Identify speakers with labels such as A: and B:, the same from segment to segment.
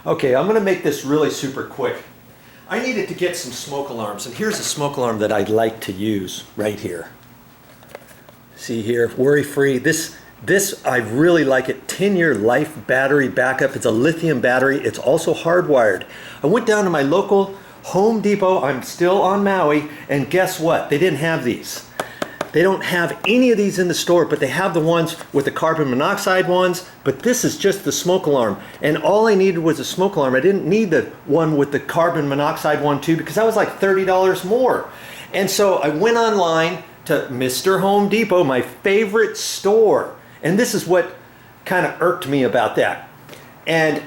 A: Okay, I'm going to make this really super quick. I needed to get some smoke alarms, and here's a smoke alarm that I like to use right here. See here, worry-free. This I really like it. 10-year life battery backup. It's a lithium battery. It's also hardwired. I went down to my local Home Depot. I'm still on Maui, and guess what? They didn't have these. They don't have any of these in the store, but they have the ones with the carbon monoxide ones, but this is just the smoke alarm. And all I needed was a smoke alarm. I didn't need the one with the carbon monoxide one too, because that was like $30 more. And so I went online to Mr. Home Depot, my favorite store. And this is what kind of irked me about that. And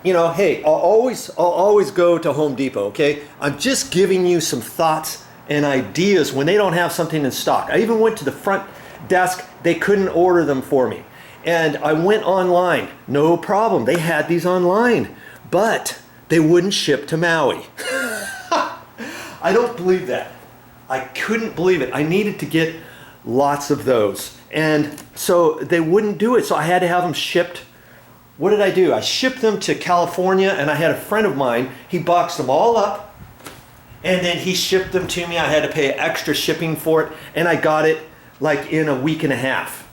A: you know, hey, I'll always go to Home Depot, okay? I'm just giving you some thoughts and ideas when they don't have something in stock. I even went to the front desk. They couldn't order them for me. And I went online. No problem. They had these online, but they wouldn't ship to Maui. I don't believe that. I couldn't believe it. I needed to get lots of those. And so they wouldn't do it. So I had to have them shipped. What did I do? I shipped them to California, and I had a friend of mine. He boxed them all up. And then he shipped them to me. I had to pay extra shipping for it, and I got it like in a week and a half.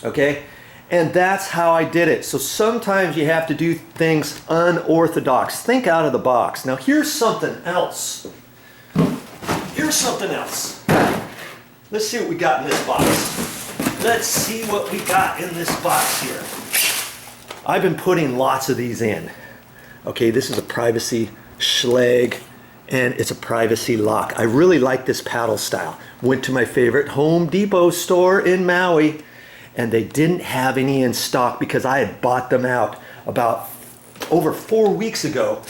A: Okay? And that's how I did it. So sometimes you have to do things unorthodox. Think out of the box. Now here's something else. Here's something else. Let's see what we got in this box. Let's see what we got in this box here. I've been putting lots of these in. Okay, this is a privacy Schlage, and it's a privacy lock. I really like this paddle style. Went to my favorite Home Depot store in Maui, and they didn't have any in stock because I had bought them out about over 4 weeks ago.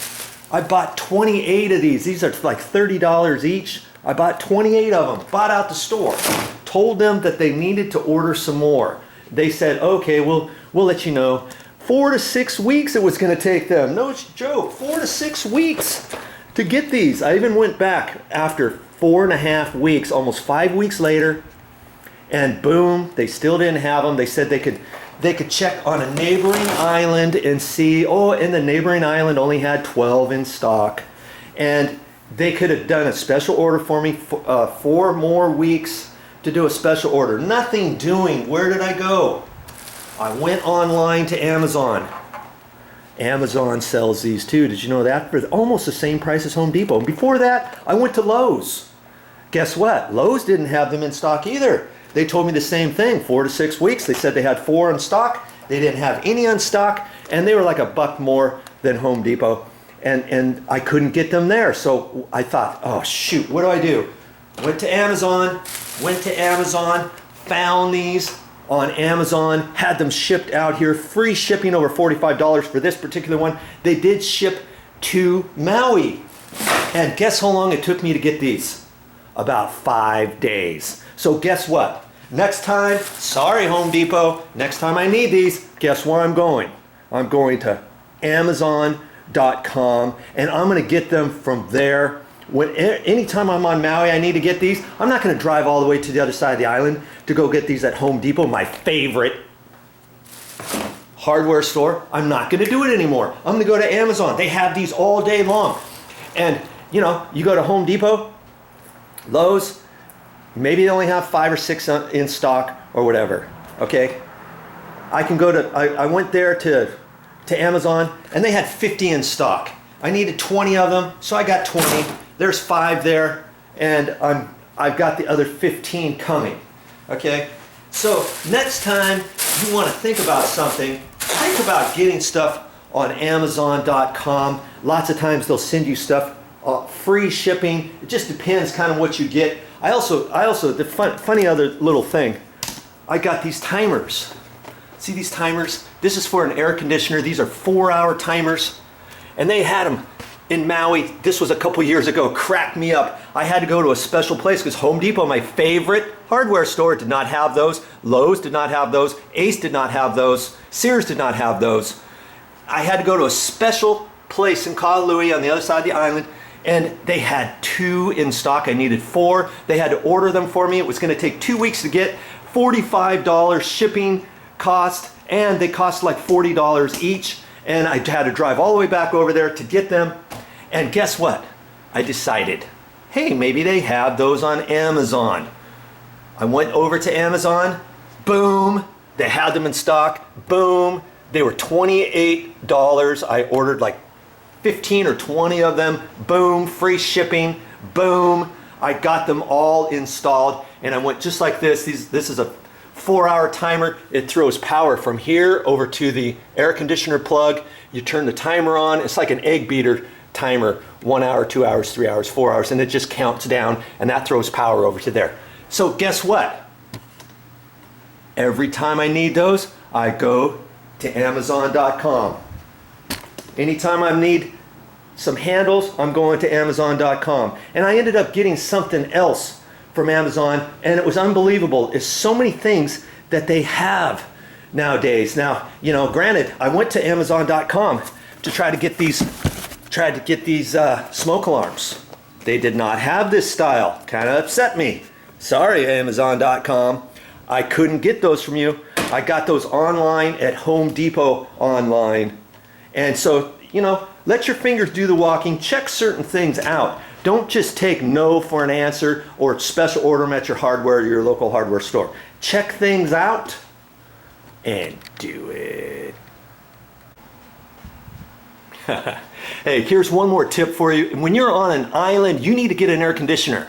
A: I bought 28 of these. These are like $30 each. I bought 28 of them, bought out the store. Told them that they needed to order some more. They said, okay, we'll let you know. 4 to 6 weeks it was going to take them. No joke, 4 to 6 weeks to get these. I even went back after 4.5 weeks, almost 5 weeks later, and boom, they still didn't have them. They said they could check on a neighboring island and see, oh, and the neighboring island only had 12 in stock. And they could have done a special order for me, 4 more weeks to do a special order. Nothing doing. Where did I go? I went online to Amazon. Amazon sells these too. Did you know that? For almost the same price as Home Depot. And before that, I went to Lowe's. Guess what? Lowe's didn't have them in stock either. They told me the same thing, 4 to 6 weeks. They said they had 4 in stock. They didn't have any in stock, and they were like $1 more than Home Depot. And I couldn't get them there. So I thought, oh shoot, what do? Went to Amazon, found these on Amazon, had them shipped out here, free shipping over $45 for this particular one. They did ship to Maui. And guess how long it took me to get these? About 5 days. So guess what? Next time, sorry Home Depot, next time I need these, guess where I'm going? I'm going to Amazon.com, and I'm going to get them from there. Anytime I'm on Maui, I need to get these. I'm not going to drive all the way to the other side of the island to go get these at Home Depot, my favorite hardware store. I'm not going to do it anymore. I'm going to go to Amazon. They have these all day long. And, you know, you go to Home Depot, Lowe's, maybe they only have 5 or 6 in stock or whatever, okay? I can go to, I went there to Amazon, and they had 50 in stock. I needed 20 of them, so I got 20. There's 5 there, and I've got the other 15 coming, okay? So next time you want to think about something, think about getting stuff on Amazon.com. Lots of times they'll send you stuff, free shipping. It just depends kind of what you get. I also the funny other little thing, I got these timers. See these timers? This is for an air conditioner. These are 4-hour timers. And they had them in Maui. This was a couple years ago. Cracked me up. I had to go to a special place because Home Depot, my favorite hardware store, did not have those. Lowe's did not have those. Ace did not have those. Sears did not have those. I had to go to a special place in Kailui on the other side of the island, and they had 2 in stock. I needed 4. They had to order them for me. It was going to take 2 weeks to get. $45 shipping cost, and they cost like $40 each. and I had to drive all the way back over there to get them. And guess what? I decided, hey, maybe they have those on Amazon. I went over to Amazon, boom, they had them in stock, boom, they were $28. I ordered like 15 or 20 of them, boom, free shipping, boom. I got them all installed, and I went just like this. This is a 4-hour timer. It throws power from here over to the air conditioner plug. You turn the timer on. It's like an egg beater timer, 1 hour, 2 hours, 3 hours, 4 hours, and it just counts down, and that throws power over to there. So guess what? Every time I need those, I go to Amazon.com. Anytime I need some handles, I'm going to Amazon.com. And I ended up getting something else from Amazon, and it was unbelievable. It's so many things that they have nowadays. Now, you know, granted, I went to Amazon.com to try to get these smoke alarms. They did not have this style. Kind of upset me. Sorry, Amazon.com. I couldn't get those from you. I got those online at Home Depot online. And so, you know, let your fingers do the walking. Check certain things out. Don't just take no for an answer or special order them at your local hardware store. Check things out and do it. Hey, here's one more tip for you. When you're on an island, you need to get an air conditioner.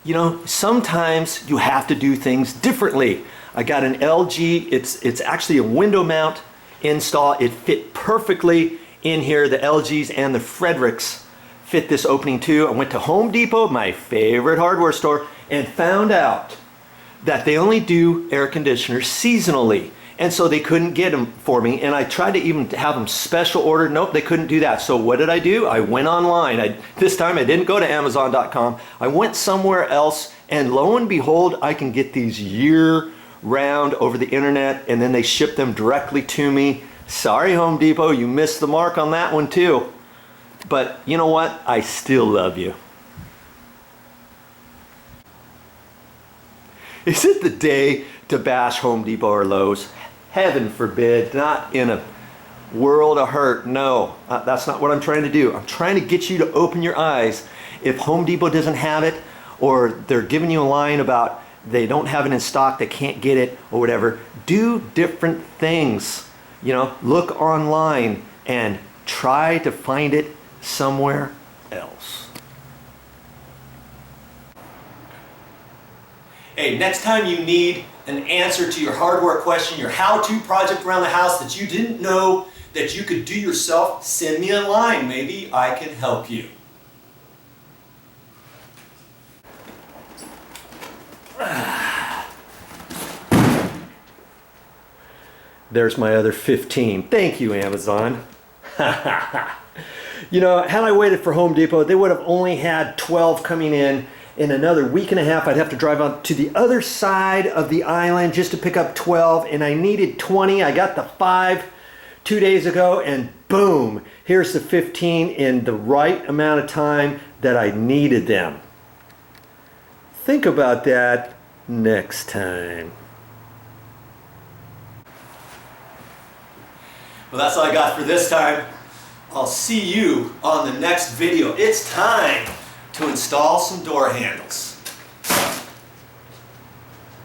A: You know, sometimes you have to do things differently. I got an LG, it's actually a window mount install. It fit perfectly in here. The LGs and the Fredericks fit this opening too. I went to Home Depot, my favorite hardware store, and found out that they only do air conditioners seasonally. And so they couldn't get them for me. And I tried to even have them special ordered. Nope, they couldn't do that. So what did I do? I went online. This time I didn't go to Amazon.com. I went somewhere else, and lo and behold, I can get these year-round over the internet, and then they ship them directly to me. Sorry, Home Depot, you missed the mark on that one too. But you know what? I still love you. Is it the day to bash Home Depot or Lowe's? Heaven forbid, not in a world of hurt. No, that's not what I'm trying to do. I'm trying to get you to open your eyes. If Home Depot doesn't have it, or they're giving you a line about they don't have it in stock, they can't get it, or whatever, do different things. You know, look online and try to find it somewhere else. Hey, next time you need an answer to your hardware question, your how-to project around the house that you didn't know that you could do yourself, send me a line. Maybe I can help you. There's my other 15. Thank you, Amazon. You know, had I waited for Home Depot, they would have only had 12 coming in. In another week and a half, I'd have to drive on to the other side of the island just to pick up 12, and I needed 20. I got the 5 2 days ago, and boom, here's the 15 in the right amount of time that I needed them. Think about that next time. Well, that's all I got for this time. I'll see you on the next video. It's time to install some door handles.